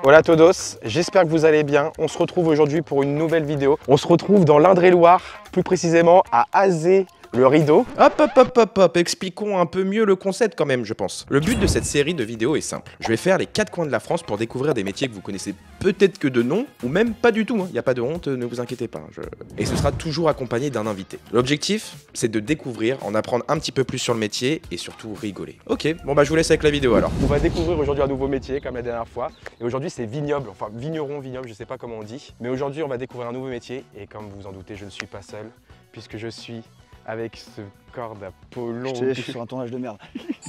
Hola todos, j'espère que vous allez bien. On se retrouve aujourd'hui pour une nouvelle vidéo. On se retrouve dans l'Indre-et-Loire, plus précisément à Azé. Le rideau. Hop, expliquons un peu mieux le concept quand même, je pense. Le but de cette série de vidéos est simple. Je vais faire les 4 coins de la France pour découvrir des métiers que vous connaissez peut-être que de nom, ou même pas du tout. Il n'y a pas de honte, ne vous inquiétez pas. Et ce sera toujours accompagné d'un invité. L'objectif, c'est de découvrir, en apprendre un petit peu plus sur le métier et surtout rigoler. Ok, bon bah je vous laisse avec la vidéo alors. On va découvrir aujourd'hui un nouveau métier comme la dernière fois. Et aujourd'hui c'est vignoble, enfin vigneron, je sais pas comment on dit. Mais aujourd'hui on va découvrir un nouveau métier et comme vous vous en doutez, je ne suis pas seul puisque je suis avec ce corps d'Apollon. Je suis sur un tournage de merde.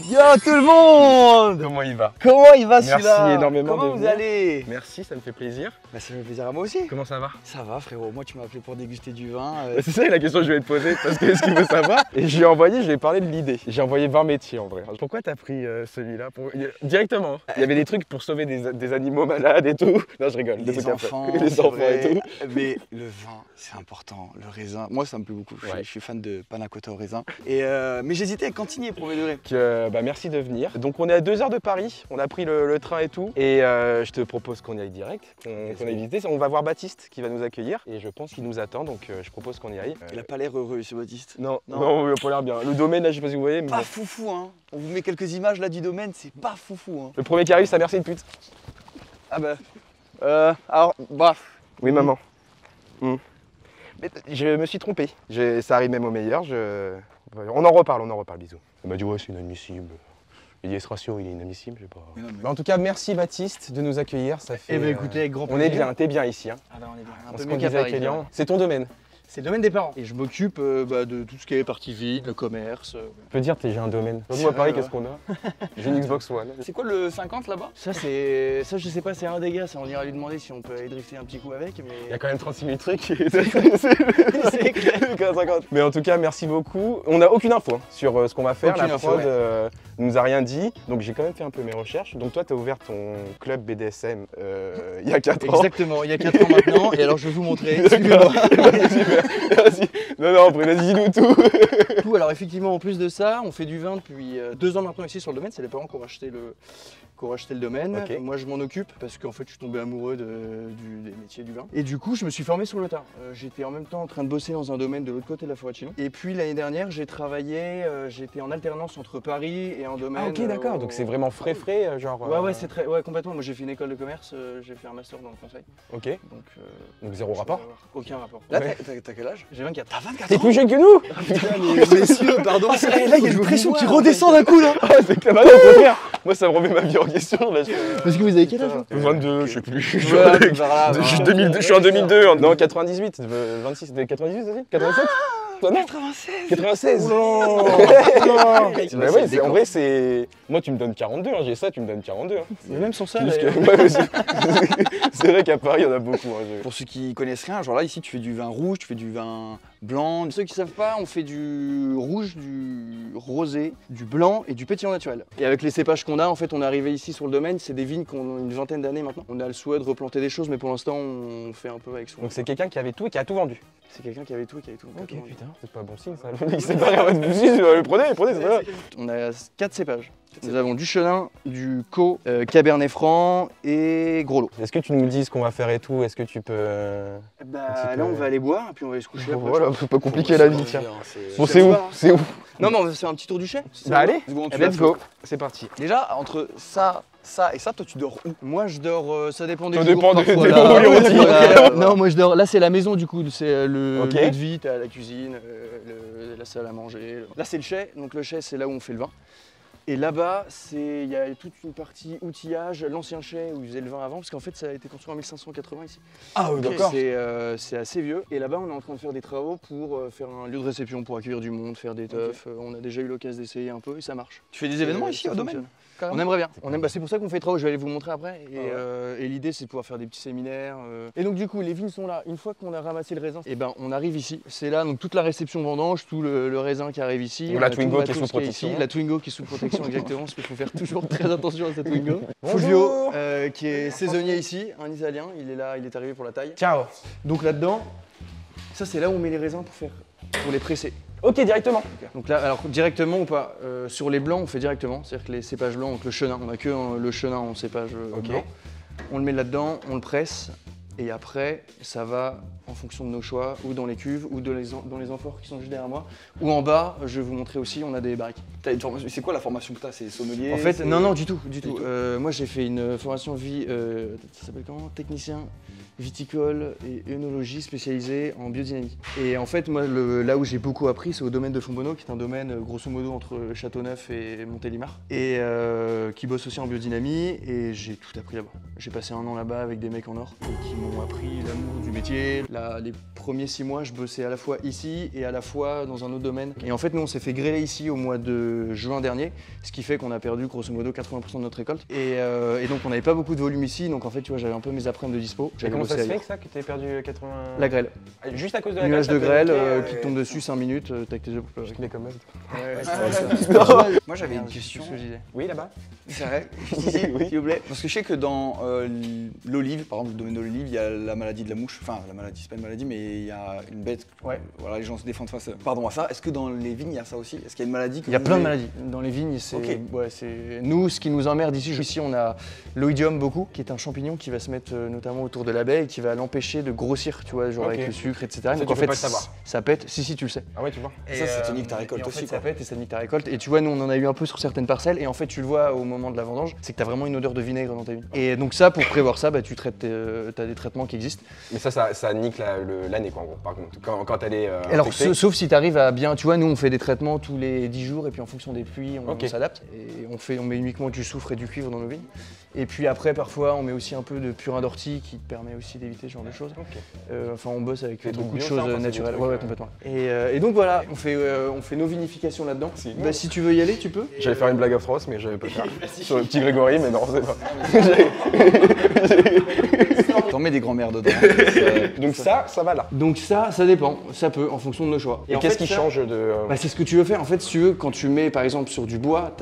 Yo tout le monde! Comment il va? Comment il va celui-là? Merci énormément. Comment vous allez? Merci, ça me fait plaisir. Bah ça me fait plaisir à moi aussi. Comment ça va? Ça va frérot, moi tu m'as appelé pour déguster du vin. C'est ça la question que je vais te poser parce que est-ce qu'il veut savoir? Et je lui ai envoyé, je lui ai parlé de l'idée. J'ai envoyé 20 métiers en vrai. Pourquoi t'as pris celui-là directement? Il y avait des trucs pour sauver des animaux malades et tout. Non je rigole. Les enfants, les enfants vrai. et tout. Mais le vin c'est important, le raisin. Moi ça me plaît beaucoup, je suis fan de panna cotta au raisin. Et mais j'hésitais à cantiner pour mes degrés. Bah, merci de venir. Donc on est à 2 heures de Paris, on a pris le train et tout. Et je te propose qu'on y aille direct, qu'on aille visiter. On va voir Baptiste qui va nous accueillir et je pense qu'il nous attend, donc je propose qu'on y aille. Il a pas l'air heureux ce Baptiste. Non, il a pas l'air bien. Le domaine là, je sais pas si vous voyez. Mais... Pas foufou hein. On vous met quelques images là du domaine, c'est pas foufou hein. Le premier qui arrive, sa mère c'est une pute. Ah bah. Alors, bref. Oui maman. Mais je me suis trompé. Ça arrive même au meilleur. On en reparle, bisous. Il m'a dit ouais c'est inadmissible. Il dit ce ratio il est inadmissible, je sais pas. Mais en tout cas merci Baptiste de nous accueillir, ça fait. Eh ben écoutez, avec grand plaisir. On est bien, t'es bien ici. Hein. Ah bah on est bien. Un peu mieux qu'à Paris. C'est ton domaine. C'est le domaine des parents. Et je m'occupe de tout ce qui est partie vide, le commerce. Je peux dire que j'ai un domaine. Nous à Paris, qu'est-ce qu'on a? J'ai une Xbox One. C'est quoi le 50 là-bas? Ça je sais pas, c'est un dégât, ça on ira lui demander si on peut aller drifter un petit coup avec. Mais... Il y a quand même 36 000 trucs. C'est clair. 50. Mais en tout cas, merci beaucoup. On n'a aucune info sur ce qu'on va faire. La prod nous a rien dit. Donc j'ai quand même fait un peu mes recherches. Donc toi, tu as ouvert ton club BDSM il y a 4 ans. Exactement, il y a 4 ans maintenant. Et alors je vais vous montrer. Merci. Non, après vas-y, dis-nous tout. Alors effectivement, en plus de ça, on fait du vin depuis 2 ans maintenant ici sur le domaine. C'est les parents qui ont racheté le domaine. Okay. Moi je m'en occupe parce qu'en fait je suis tombé amoureux des métiers du vin. Et du coup je me suis formé sur le tard. J'étais en même temps en train de bosser dans un domaine de l'autre côté de la forêt de Chinon. Et puis l'année dernière j'ai travaillé, j'étais en alternance entre Paris et un domaine. Ah ok d'accord, donc c'est vraiment frais genre... Ouais c'est très... Ouais complètement, moi j'ai fait une école de commerce, j'ai fait un master dans le conseil. Ok. Donc zéro rapport? Aucun rapport. Là t'as quel âge? J'ai 24. T'as 24 ans? T'es plus jeune que nous? Putain mais messieurs, pardon. Là il y a une pression qui redescend d'un coup là. C'est que là, moi ça me remet ma vie en question là. Parce que vous avez quel âge? 22, je sais plus. Je suis en 2002, non 98, 26, 98 aussi 87 96 non. Mais ouais, en vrai c'est... Moi tu me donnes 42, hein. J'ai ça, tu me donnes 42 hein. Mais même sans ça c'est vrai qu'à Paris il y en a beaucoup hein. Pour ceux qui connaissent rien, genre là ici tu fais du vin rouge, tu fais du vin blanc. Ceux qui savent pas, on fait du rouge, du rosé, du blanc et du pétillant naturel. Et avec les cépages qu'on a, en fait on est arrivé ici sur le domaine, c'est des vignes qui ont une vingtaine d'années maintenant. On a le souhait de replanter des choses mais pour l'instant on fait un peu avec ce qu'on... Donc c'est quelqu'un qui avait tout et qui a tout vendu? C'est quelqu'un qui avait tout et qui avait tout. Ok putain, c'est pas bon signe ça. Il sait pas rien de vous, prenez, c'est pas On a 4 cépages. Nous avons du chenin, du co, cabernet franc et gros lot. Est-ce que tu nous dis ce qu'on va faire et tout? Est-ce que tu peux... Là on va aller boire et puis on va aller se coucher après. Voilà, faut pas compliquer la vie tiens. Bon c'est où? C'est où? Non mais on va faire un petit tour du chai. Bah allez, let's go. C'est parti. Déjà entre ça et ça, toi tu dors où? Moi je dors, ça dépend des jours. Ça dépend des jours. Non moi je dors, là c'est la maison du coup, c'est le lieu de vie, t'as la cuisine, la salle à manger. Là c'est le chai, donc le chai c'est là où on fait le vin. Et là-bas, il y a toute une partie outillage, l'ancien chai où ils faisaient le vin avant, parce qu'en fait ça a été construit en 1580 ici. Ah oui d'accord. C'est assez vieux. Et là-bas on est en train de faire des travaux pour faire un lieu de réception, pour accueillir du monde, faire des teufs. On a déjà eu l'occasion d'essayer un peu et ça marche. Tu fais des événements ici au domaine? On aimerait bien. C'est pour ça qu'on fait les travaux, je vais aller vous montrer après. Et l'idée c'est de pouvoir faire des petits séminaires. Et donc du coup les vignes sont là. Une fois qu'on a ramassé le raisin, et ben on arrive ici. C'est là donc toute la réception vendange, tout le raisin qui arrive ici. La Twingo qui est sous protection. La Twingo qui est sous protection exactement, parce qu'il faut faire toujours très attention à cette Twingo. Fulvio qui est saisonnier ici, un Italien, il est là, il est arrivé pour la taille. Ciao. Donc là-dedans, ça c'est là où on met les raisins pour les presser. Ok, directement. Donc là, alors directement ou pas, sur les blancs on fait directement, c'est-à-dire que les cépages blancs, donc le chenin, on a que le chenin en cépage blanc. On le met là-dedans, on le presse. Et après, ça va en fonction de nos choix, ou dans les cuves, ou dans les amphores qui sont juste derrière moi. Ou en bas, je vais vous montrer aussi, on a des barriques. C'est quoi la formation que tu as? C'est sommelier? En fait, non, du tout. Moi, j'ai fait une formation ça s'appelle comment? Technicien viticole et œnologie spécialisée en biodynamie. Et en fait, moi, là où j'ai beaucoup appris, c'est au domaine de Fontbonneau, qui est un domaine grosso modo entre Châteauneuf et Montélimar, et qui bosse aussi en biodynamie. Et j'ai tout appris là-bas. J'ai passé 1 an là-bas avec des mecs en or qui m'ont appris l'amour du métier. Les premiers 6 mois, je bossais à la fois ici et à la fois dans un autre domaine. Et en fait, nous, on s'est fait grêler ici au mois de juin dernier, ce qui fait qu'on a perdu grosso modo 80% de notre récolte. Et donc, on n'avait pas beaucoup de volume ici. Donc, en fait, tu vois, j'avais un peu mes après-midi de dispo. Comment ça se fait que ça, que tu aies perdu 80... La grêle. Juste à cause de la nuage de grêle qui tombe dessus 5 minutes, t'as que tes yeux pour pleurer. Je connais comme Moi j'avais une question. Oui, là-bas. C'est vrai? S'il vous plaît. Parce que je sais que dans l'olive, par exemple le domaine de l'olive, il y a la maladie de la mouche. Enfin, la maladie, c'est pas une maladie, mais il y a une bête. Ouais. Voilà, les gens se défendent face à ça. Est-ce que dans les vignes, il y a ça aussi? Est-ce qu'il y a une maladie? Il y a plein de maladies. Dans les vignes, c'est. Okay. Ouais, nous, ce qui nous emmerde ici, on a l'oïdium beaucoup, qui est un champignon qui va se mettre notamment autour de la baie et qui va l'empêcher de grossir, tu vois, genre avec le sucre, etc. Donc en fait, ça pète. Si, tu le sais. Ah ouais, tu vois. Et ça te nique ta récolte aussi. Ça pète et ça nique ta récolte. Et tu vois, nous, on en a eu un peu sur certaines parcelles. Et en fait, tu le vois au moment de la vendange, c'est que t'as vraiment une odeur de vinaigre dans ta vigne. Et donc ça, pour prévoir ça, bah, tu traites, t'as des traitements qui existent. Mais ça nique l'année, quoi, en gros, par contre, quand elle est alors, sauf si t'arrives à bien, tu vois, nous, on fait des traitements tous les 10 jours et puis en fonction des pluies, on s'adapte. Et on met uniquement du soufre et du cuivre dans nos vignes. Et puis après, parfois, on met aussi un peu de purin d'ortie qui te permet aussi d'éviter ce genre de choses. Enfin, on bosse avec beaucoup de choses naturelles. Ouais, complètement. Et donc voilà, on fait nos vinifications là-dedans. Bah, si tu veux y aller, tu peux. J'allais faire une blague atroce, mais j'avais pas le faire. Sur le petit Grégory, mais non, c'est pas. T'en mets des grands-mères dedans. Donc ça va là. Donc ça dépend. Ça peut, en fonction de nos choix. Et qu'est-ce qui change de... Bah, c'est ce que tu veux faire. En fait, si tu veux, quand tu mets par exemple sur du bois,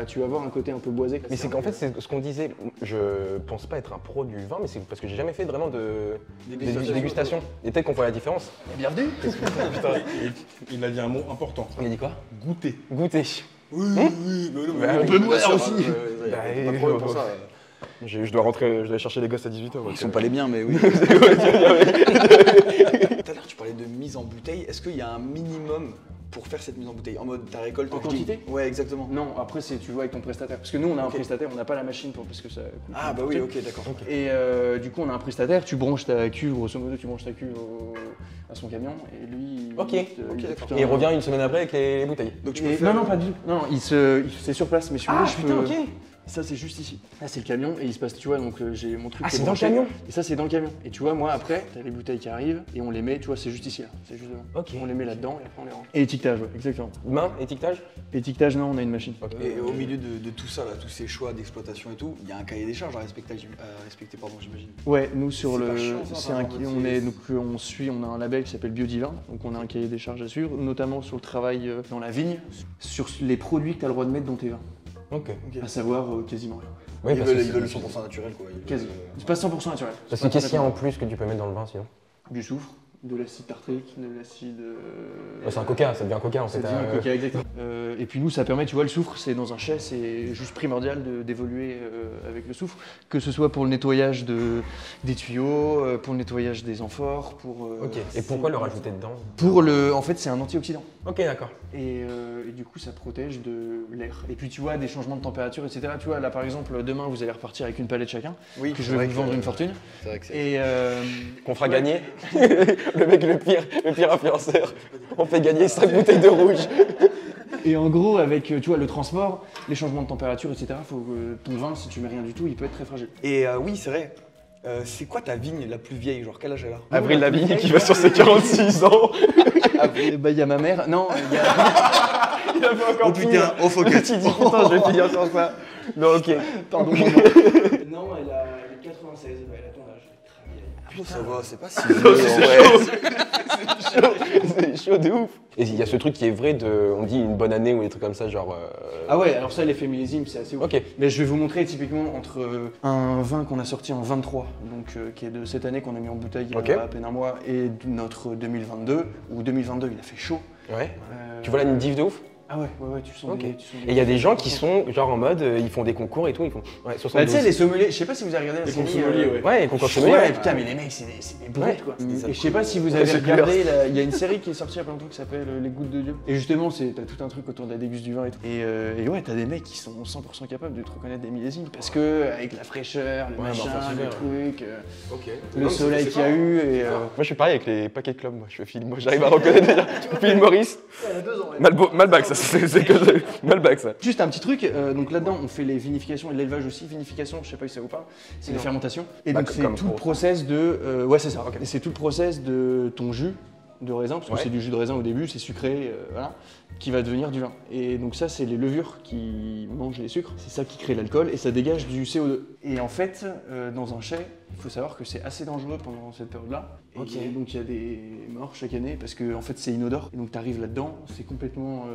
tu vas avoir un côté un peu boisé. Mais c'est qu'en fait, c'est ce qu'on disait. Je pense pas être un pro du vin, mais c'est parce que j'ai jamais fait vraiment de dégustation. Et peut-être qu'on voit la différence. Bienvenue. Putain, il a dit un mot important. Il a dit quoi? Goûter. Goûter. Oui, mais On peut boire aussi. Pas de problème pour ça. Je dois rentrer, je dois chercher les gosses à 18h. Ils sont pas les miens, mais oui. Tout à l'heure, tu parlais de mise en bouteille. Est-ce qu'il y a un minimum pour faire cette mise en bouteille? En mode ta récolte en quantité? Ouais, exactement. Non, après tu vois avec ton prestataire. Parce que nous on a un prestataire, on n'a pas la machine parce que ça coûte. Ah bah oui, ok, d'accord. Et du coup on a un prestataire, tu branches ta cuve, grosso modo tu branches ta cuve à son camion et lui. Ok, d'accord. Et il revient une semaine après avec les bouteilles. Donc tu peux faire... Non, pas du tout. Non, c'est sur place, mais celui-là je peux... ok. Ça c'est juste ici. Là c'est le camion et il se passe, tu vois, donc j'ai mon truc. Ah, c'est dans le camion? Et ça c'est dans le camion. Et tu vois, moi après, t'as les bouteilles qui arrivent et on les met, tu vois, c'est juste ici là. C'est juste devant. Ok. On les met là-dedans et après on les rentre. Et étiquetage, ouais, exactement. Main, étiquetage? Étiquetage, non, on a une machine. Okay. Et au milieu de tout ça, là, tous ces choix d'exploitation et tout, il y a un cahier des charges à respecter, j'imagine. Ouais, nous sur le. On a un label qui s'appelle Biodivin, donc on a un cahier des charges à suivre, notamment sur le travail dans la vigne, sur les produits que tu as le droit de mettre dans tes vins. Ok. À savoir quasiment rien. Oui, ils veulent le 100% naturel, quoi. Quasi. C'est pas 100% naturel. Parce que qu'est-ce qu'il y a en plus que tu peux mettre dans le vin sinon? Du soufre, de l'acide tartrique, de l'acide. C'est un coca, ça devient un coca en fait. Ça devient un coca, exactement. Et puis nous, ça permet, tu vois, le soufre, c'est dans un chai, c'est juste primordial d'évoluer avec le soufre, que ce soit pour le nettoyage des tuyaux, pour le nettoyage des amphores, pour. Ok. Et pourquoi le rajouter dedans? En fait, c'est un antioxydant. Ok, d'accord. Et du coup, ça protège de l'air. Et puis, tu vois, des changements de température, etc. Tu vois, là, par exemple, demain, vous allez repartir avec une palette chacun, que je vais vous vendre une fortune. C'est vrai que c'est... Et qu'on fera gagner. Le mec, le pire influenceur. On fait gagner 5 bouteilles de rouge. Et en gros, avec tu vois, le transport, les changements de température, etc., faut que ton vin, si tu mets rien du tout, il peut être très fragile. Et oui, c'est vrai. C'est quoi ta vigne la plus vieille? Genre, quel âge elle a? Avril Lavigne qui va sur ses 46 ans. Bah, il y a ma mère. Non, il y a. Il a fait encore putain, au focus. Tu dis putain, je vais finir sur ça. Non, ok. Pardon, maman. Non, elle a 96, elle a ton âge. Ça va, c'est pas si c'est chaud de ouf. Et il y a ce truc qui est vrai on dit une bonne année ou des trucs comme ça, genre... Ah ouais, alors ça, l'effet millésime, c'est assez ouf. Ok. Mais je vais vous montrer typiquement entre un vin qu'on a sorti en 23, donc qui est de cette année qu'on a mis en bouteille il y a à peine un mois, et notre 2022, où 2022, il a fait chaud. Ouais. Tu vois là une diff de ouf? Ah ouais, tu sens Ok. des... Et il y a des gens qui sont genre en mode, ils font des concours et tout, ils font 72. Bah tu sais, les sommeliers, je sais pas si vous avez regardé la série... Ouais, les concours sommeliers. Ouais, putain, mais les mecs, c'est des brutes, quoi. Et je sais pas si vous avez regardé, il y a une série qui est sortie il y a pas longtemps qui s'appelle Les Gouttes de Dieu. Et justement, t'as tout un truc autour de la déguste du vin et tout. Et ouais, t'as des mecs qui sont 100% capables de te reconnaître des millésimes. Parce que, avec la fraîcheur, le machin, le truc, le soleil qu'il y a eu et... Moi je suis pareil avec les paquets de clubs, moi je fais Philippe, moi j'arrive à reconnaître déjà. Philippe Maurice. Malbec, ça c'est que Malbec ça. Juste un petit truc, donc là-dedans on fait les vinifications et l'élevage aussi. Vinification, je sais pas si ça vous parle, c'est les fermentations. Et donc c'est tout le process de... ouais c'est ça, et c'est tout le process de ton jus de raisin, parce que c'est du jus de raisin au début, c'est sucré, voilà, qui va devenir du vin. Et donc ça c'est les levures qui mangent les sucres, c'est ça qui crée l'alcool et ça dégage du CO2. Et en fait, dans un chai, il faut savoir que c'est assez dangereux pendant cette période-là. Et donc il y a des morts chaque année parce que en fait c'est inodore. Et donc tu arrives là-dedans, c'est complètement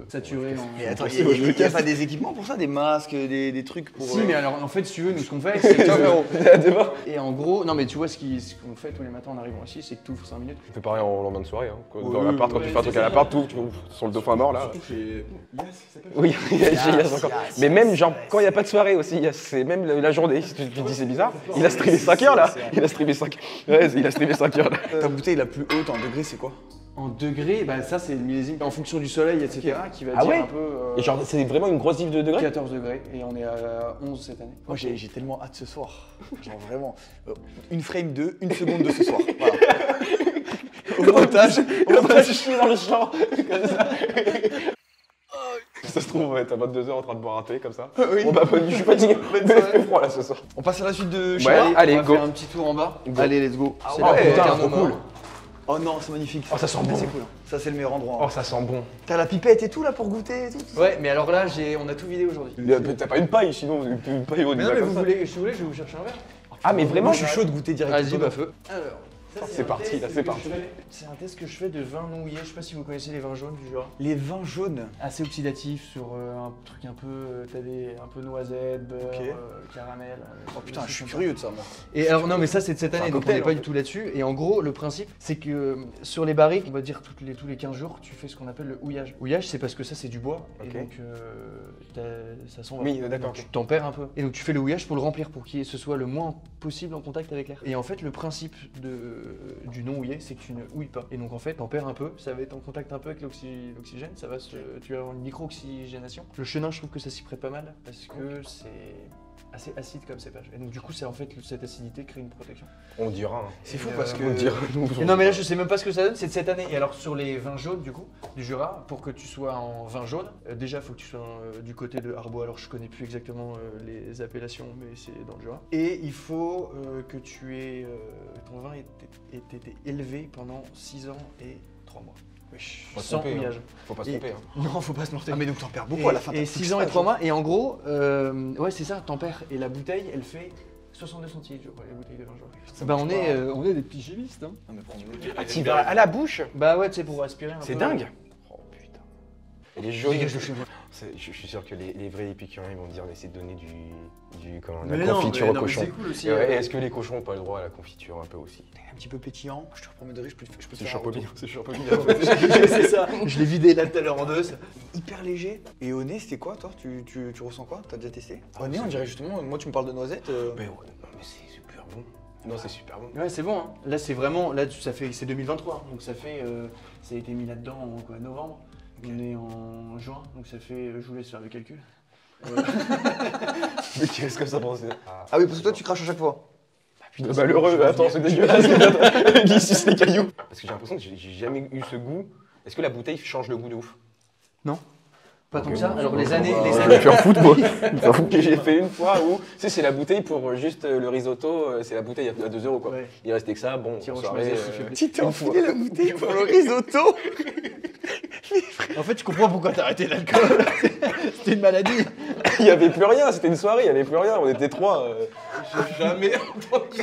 saturé. Mais attends, il n'y a pas des équipements pour ça, des masques, des trucs pour... Si, mais alors en fait, si tu veux, nous ce qu'on fait, c'est que... Et en gros, non mais tu vois ce qu'on fait tous les matins en arrivant ici, c'est que tu ouvres 5 minutes. On fait pareil en lendemain de soirée, hein. Dans l'appart, quand tu fais un truc à l'appart, tout, tu ouvres sur le dauphin mort là. Oui, il y a Yes encore. Mais même genre quand il n'y a pas de soirée aussi, c'est même la journée. Tu te dis c'est bizarre. Il a streamé 5 heures là. Il a streamé 5 heures là. Ta bouteille la plus haute en degrés, c'est quoi? En degrés, bah ça c'est le millésime en fonction du soleil, etc. qui va dire un peu... Et genre c'est vraiment une grosse diff de degrés? 14 degrés et on est à 11 cette année. Moi j'ai tellement hâte ce soir. Genre vraiment, une frame de 1 seconde de ce soir. Voilà. Au montage, je suis dans le champ. Ça se trouve, t'as 22h en train de boire un thé comme ça. Oui. Bon bah je suis fatigué, mais il fait froid là ce soir. On passe à la suite de Allez, on va go. faire un petit tour en bas. Allez, let's go. Ah C'est ouais, la putain, putain, trop cool. Oh non, c'est magnifique. Oh ça sent bon. C'est cool. Ça c'est le meilleur endroit. Oh ça sent bon. T'as la pipette et tout là pour goûter et tout? Ouais, mais alors là, on a tout vidé aujourd'hui. T'as pas une paille sinon, une paille au Mais non, mais vous voulez, je vais vous chercher un verre. Ah mais vraiment? Moi je suis chaud de goûter directement. Vas-y, bah feu. Alors, C'est parti là, c'est parti. C'est un test que je fais de vin non houillé. Je sais pas si vous connaissez les vins jaunes du Jura. Les vins jaunes. Assez oxydatifs sur un truc un peu, un peu noisette, beurre, caramel. Oh putain, je suis curieux de ça moi. Et alors non mais ça c'est de cette année, donc on n'est pas du tout là-dessus. Et en gros le principe c'est que sur les barriques, on va dire tous les 15 jours, tu fais ce qu'on appelle le houillage. Houillage c'est parce que ça c'est du bois et donc ça sent... Oui d'accord. Tu tempères un peu. Et donc tu fais le houillage pour le remplir, pour qu'il ce soit le moins possible en contact avec l'air. Et en fait le principe du non houillé c'est que tu ne houilles pas. Et donc en fait tempères un peu, ça va être en contact un peu avec l'oxygène, ça va tu vas avoir une micro-oxygénation. Le chenin je trouve que ça s'y prête pas mal parce que c'est assez acide comme cépage. Et donc du coup c'est en fait cette acidité crée une protection. On dira. C'est fou parce que... On dira. Non mais là je sais même pas ce que ça donne, c'est de cette année. Et alors sur les vins jaunes du coup, du Jura, pour que tu sois en vin jaune, déjà faut que tu sois du côté de Arbois, alors je connais plus exactement les appellations mais c'est dans le Jura. Et il faut que tu aies, ton vin ait été élevé pendant 6 ans et 3 mois. Sans houillage. Faut pas se tromper. Non, faut pas se planter. Ah mais donc t'en perds beaucoup à la fin. Et 6 ans et 3 mois, et en gros, ouais c'est ça, t'en perds. Et la bouteille, elle fait 62 centilitres, je crois, les bouteilles de vin jaune. Bah on est des petits chimistes, hein. Ah tu vas à la bouche? Bah ouais, tu sais, pour aspirer un peu. C'est dingue. Oh putain. Et les jaunes. Je suis sûr que les vrais épicuriens ils vont dire d'essayer de donner la confiture au cochon. C'est cool aussi. Est-ce que les cochons ont pas le droit à la confiture un peu aussi? Un petit peu pétillant, je te promets de riz, je peux te C'est faire un champollion, retour. c'est champollion. C'est ça, je l'ai vidé là tout à l'heure en deux. Hyper léger. Et au nez, c'était quoi toi? Tu ressens quoi? T'as déjà testé? Au nez, on dirait justement, moi tu me parles de noisettes. Mais ouais, non mais c'est super bon. Non c'est super bon. Ouais c'est bon hein. Là c'est vraiment, là ça fait, c'est 2023, donc ça fait, ça a été mis là-dedans en quoi, novembre. On est en juin, donc ça fait, je vous laisse faire le calcul. Mais qu'est-ce que ça pense? Ah oui, parce que toi tu craches à chaque fois. Malheureux, attends, c'est dégueulasse. Il suce les cailloux. Parce que j'ai l'impression que j'ai jamais eu ce goût. Est-ce que la bouteille change le goût de ouf? Non. Pas tant que ça. Alors les années, Je me fais en foutre moi. Que j'ai fait une fois où, tu sais, c'est la bouteille pour juste le risotto, c'est la bouteille à 2 € quoi. Ouais. Il restait que ça, bon, en soirée. Tu t'es enfilé la bouteille pour le risotto. En fait, je comprends pourquoi t'as arrêté l'alcool. C'était une maladie. Il y avait plus rien, c'était une soirée, il y avait plus rien, on était 3. J'ai jamais entendu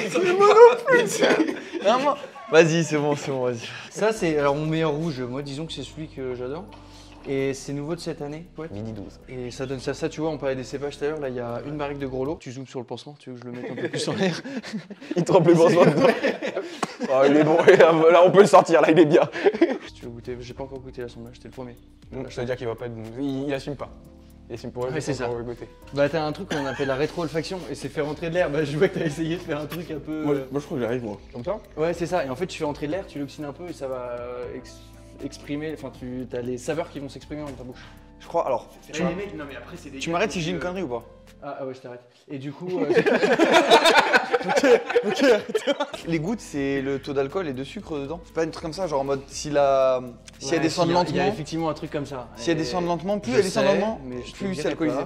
ça. Non, moi. Vas-y, c'est bon, vas-y. Ça c'est alors mon meilleur rouge. Moi disons que c'est celui que j'adore. Et c'est nouveau de cette année. Ouais. Midi 12. Et ça donne ça, tu vois, on parlait des cépages tout à l'heure, là il y a une barrique de gros lot. Tu zoomes sur le pansement, tu veux que je le mette un peu plus en l'air? Il trempe le pansement dedans. Oh, il est bon, là on peut le sortir, là il est bien. Si tu veux goûter, j'ai pas encore goûté l'assemblage, c'était le premier. Ça veut dire qu'il va pas être... Il assume pas. Il assume pour Ouais, c'est ça. goûter. Bah t'as un truc qu'on appelle la rétro-olfaction et c'est faire entrer de l'air. Bah je vois que t'as essayé de faire un truc un peu... Moi je crois que j'arrive moi. Comme ça? Ouais c'est ça, et en fait tu fais entrer de l'air, tu l'oxydes un peu et ça va exprimer, enfin tu as les saveurs qui vont s'exprimer dans ta bouche. Je crois, alors. Tu non mais après c'est des... Tu m'arrêtes si j'ai une connerie ou pas? Ah ouais je t'arrête. Et du coup... Ok. Les gouttes, c'est le taux d'alcool et de sucre dedans. C'est pas un truc comme ça, genre en mode si elles descendent lentement. Il y a effectivement un truc comme ça. Si elles descendent lentement, plus elles descendent lentement, plus c'est alcoolisé.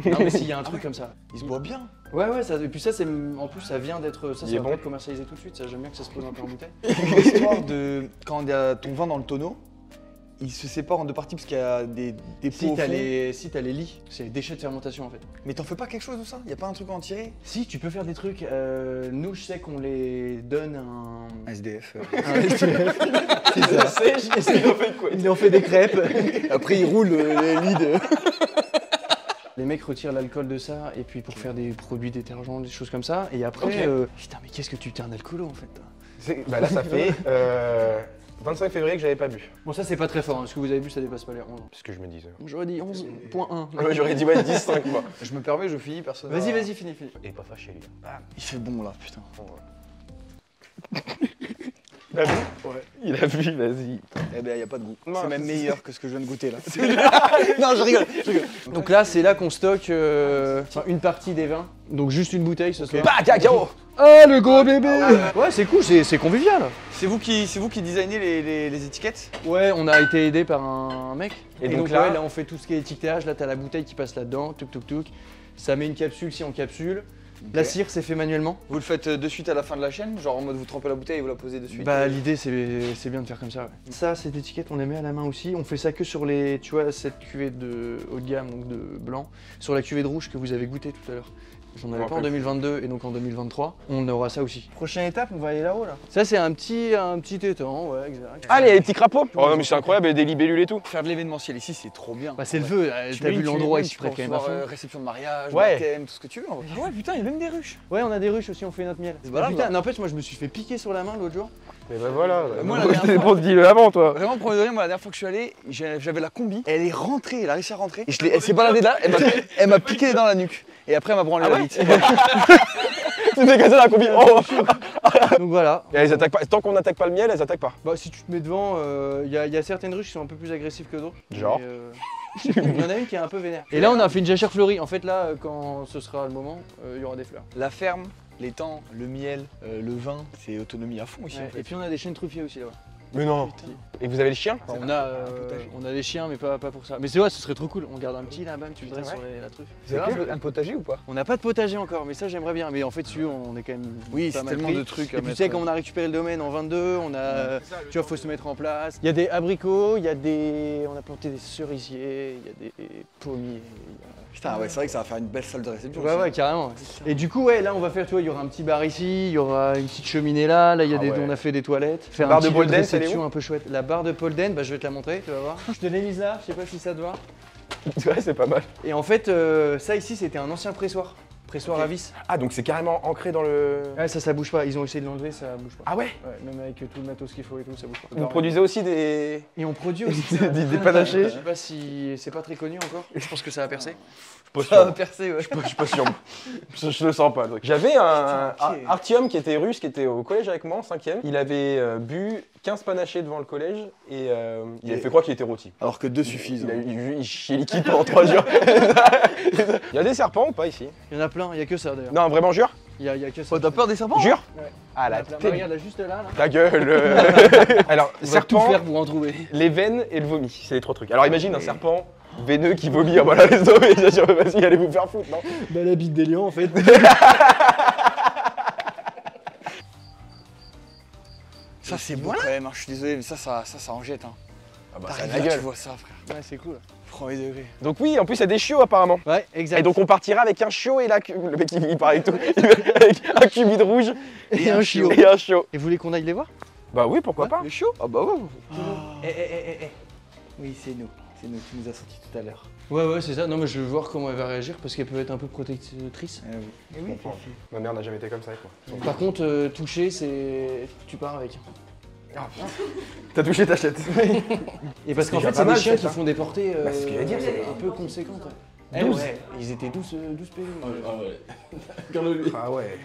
Non mais s'il y a un truc comme ça. Il se boit bien. Ouais, ça, et puis ça, c'est en plus, ça vient d'être. Ça, Il ça est va bon. pas être commercialisé tout de suite. Ça, j'aime bien que ça se pose un peu en bouteille. L'histoire de quand il y a ton vin dans le tonneau, il se sépare en deux parties parce qu'il y a des pots Si au t'as fond. les lits, c'est les déchets de fermentation en fait. Mais t'en fais pas quelque chose de ça? Y a pas un truc à en tirer? Si, tu peux faire des trucs. Nous, je sais qu'on les donne un. SDF. Un SDF. C'est ça. Il en fait des crêpes. Après il roule les lids. Les mecs retirent l'alcool de ça et puis pour faire des produits détergents, des choses comme ça. Et après, putain, mais qu'est-ce que tu t'es un alcoolo en fait toi. Bah là ça fait 25 février que j'avais pas bu. Bon, ça c'est pas très fort. Hein. Ce que vous avez vu, ça dépasse pas les 11 ans. C'est ce que je me disais. J'aurais dit 11.1. Ouais, j'aurais dit ouais 10-5 moi. Je me permets, je finis, personne. Vas-y, finis. Il est pas fâché lui. Il fait bon là, putain. Il a vu? Ouais. Il a vu, vas-y. Eh ben y a pas de goût. Non. C'est même meilleur que ce que je viens de goûter là. Non, je rigole. Donc là, c'est là qu'on stocke une partie des vins. Donc juste une bouteille ce soir. Bah cacao. Ah le gros bébé. Ouais, c'est cool, c'est convivial. C'est vous qui designez les étiquettes? Ouais, on a été aidé par un mec. Et Et donc donc là- ouais, là on fait tout ce qui est étiquetage. Là t'as la bouteille qui passe là-dedans, touk. Ça met une capsule si en capsule. La cire c'est fait manuellement. Vous le faites de suite à la fin de la chaîne? Genre en mode vous trempez la bouteille et vous la posez de suite? Bah l'idée c'est bien de faire comme ça. Ouais. Ça, cette étiquette on les met à la main aussi. On fait ça que sur les, tu vois, cette cuvée de haut de gamme, donc de blanc, sur la cuvée de rouge que vous avez goûté tout à l'heure. J'en avais pas en 2022 et donc en 2023, on aura ça aussi. Prochaine étape, on va aller là-haut là. Ça c'est un petit étang, ouais exact. Allez, les petits crapauds. Oh non mais c'est incroyable, il y a des libellules et tout. Faire de l'événementiel ici, c'est trop bien. Bah c'est le vœu, t'as vu l'endroit, il se prête quand même à fond. Réception de mariage, Ouais. baptême, tout ce que tu veux. En vrai. Ah ouais, putain, il y a même des ruches. Ouais, on a des ruches aussi, on fait notre miel. C'est balade, Putain, là. n'empêche, moi je me suis fait piquer sur la main l'autre jour. Mais bah voilà. Moi, la Moi, dernière j'étais fois- bon de dire avant toi. Vraiment, premier degré, moi la dernière fois que je suis allé, j'avais la combi. Elle est rentrée, elle a réussi à rentrer. Et elle s'est baladée là, elle m'a piqué dans la nuque. Et après, elle m'a branlé la bite. Tu t'es cassé la combi. Oh. Donc voilà. Et elles attaquent pas. Tant qu'on n'attaque pas le miel, elles attaquent pas. Bah si tu te mets devant, il y a certaines ruches qui sont un peu plus agressives que d'autres. Genre Mais, il y en a une qui est un peu vénère. Et là on a fait une jachère fleurie. En fait là, quand ce sera le moment, il y aura des fleurs. La ferme, l'étang, le miel, le vin, c'est autonomie à fond ici. Ouais. En fait. Et puis on a des chiens truffiers aussi là-bas. Mais non. Et vous avez le chien? Enfin, on a des chiens mais pas pour ça. Mais c'est vrai, ce serait trop cool. On garde un petit là, bam, tu le dresses sur la truffe. C'est un potager ou pas? On n'a pas de potager encore, mais ça j'aimerais bien. Mais en fait, dessus, on est quand même. Oui, pas c'est mal tellement pris. de trucs à Et puis tu mettre. sais, quand on a récupéré le domaine en 22, on a. Tu vois, faut se mettre en place. Il y a des abricots, il y a des. On a planté des cerisiers, il y a des pommiers. Putain, ouais, c'est vrai que ça va faire une belle salle de réception. Ouais, aussi. ouais, carrément. Et du coup, ouais, là, on va faire, tu vois, il y aura un petit bar ici, il y aura une petite cheminée là, il y a Ah ouais. on a fait des toilettes. Faire barre un de petit lieu Bolden, elle est réception où un peu chouette. La barre de Polden, bah, je vais te la montrer, tu vas voir. Je te l'ai mise là, je sais pas si ça te va. Ouais, c'est pas mal. Et en fait, ça ici, c'était un ancien pressoir. Pressoir à vis. Ah donc c'est carrément ancré dans le. Ouais, ça bouge pas. Ils ont essayé de l'enlever, ça bouge pas. Ah ouais. Ouais, même avec tout le matos qu'il faut et tout, ça bouge pas. Vous produisez aussi des. Et on produit aussi des panachés. Je sais pas si c'est pas très connu encore. Je pense que ça va percer. Ça va percer, ouais. Je suis pas sûr. Je le sens pas le truc. J'avais un Artyom qui était russe, qui était au collège avec moi en 5ème. Il avait bu 15 panachés devant le collège et il avait fait croire qu'il était rôti. Alors que deux suffisent. Il chiait liquide pendant 3 jours. Il y a des serpents ou pas ici? Il y en a plein, il y a que ça d'ailleurs. Non, vraiment, jure? Il y a que ça. Oh, t'as peur des serpents? Jure? Ouais. Ah la Il y en a plein. tête. Regarde là, juste là. Ta gueule. Alors, On va tout serpent, faire pour en trouver. les veines et le vomi, c'est les 3 trucs. Alors imagine un serpent veineux qui vomit, voilà les os, et vas-y, allez vous faire foutre, non? Bah la bite des lions en fait. Ça, c'est beau quand même, hein. Je suis désolé, mais ça en jette. Hein. Ah bah, T'arrives la là, gueule. tu vois ça, frère. Ouais, c'est cool. Premier degré. Donc oui, en plus il y a des chiots apparemment. Ouais, exact. Et donc on partira avec un chiot et le mec il parle et tout, avec un cubide rouge Et un chiot. et un chiot. Et vous voulez qu'on aille les voir? Bah oui, pourquoi pas. Les chiots? Ah bah ouais. Eh. Oui, c'est nous. C'est nous, tu nous as sortis tout à l'heure. Ouais, c'est ça. Non, mais je veux voir comment elle va réagir parce qu'elle peut être un peu protectrice. Je comprends. Ma mère n'a jamais été comme ça, quoi. Par contre, toucher, c'est. Tu pars avec. T'as touché, t'achètes. Et parce qu'en fait, c'est des chiens qui font des portées un peu conséquentes. Ouais. 12 ouais, ils étaient 12 PV. Ah ouais. Regarde-le. Ah ouais.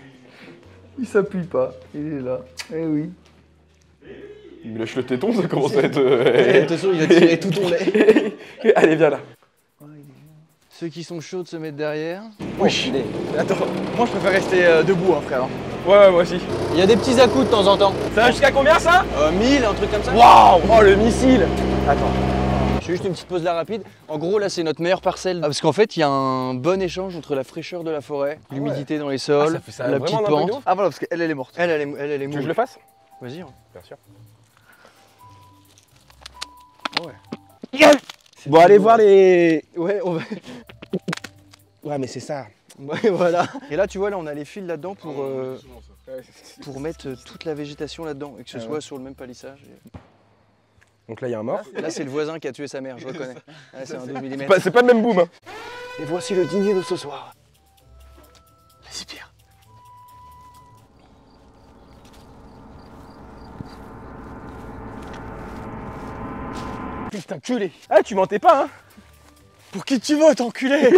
Il s'appuie pas, il est là. Eh oui. Il me lâche le téton, ça commence à être... Attention, il va tirer tout ton lait. Allez, viens là. Ceux qui sont chauds de se mettre derrière. Oui. Attends, moi je préfère rester debout, hein, frère. Ouais, moi aussi. Il y a des petits à-coups de temps en temps. Ça va jusqu'à combien, ça 1000, un truc comme ça. Waouh. Oh, le missile. Attends. Je fais juste une petite pause là rapide. En gros, là, c'est notre meilleure parcelle. Parce qu'en fait, il y a un bon échange entre la fraîcheur de la forêt, l'humidité dans les sols, la petite pente. Ah voilà, parce qu'elle est morte. Elle est Tu veux mouille. que je le fasse? Vas-y. Bien sûr. Ouais. Bon, allez voir les... Ouais, on va. Ouais, mais c'est ça. Ouais, voilà. Et là, tu vois, là, on a les fils là-dedans pour mettre toute la végétation là-dedans et que ce soit sur le même palissage. Donc là, il y a un mort. Là, c'est le voisin qui a tué sa mère, je reconnais. Là, c'est un 12 mm. C'est pas le même boom. Hein. Et voici le dîner de ce soir. Vas-y, Pierre. Putain, culé. Ah, tu mentais pas, hein? Pour qui tu votes, enculé?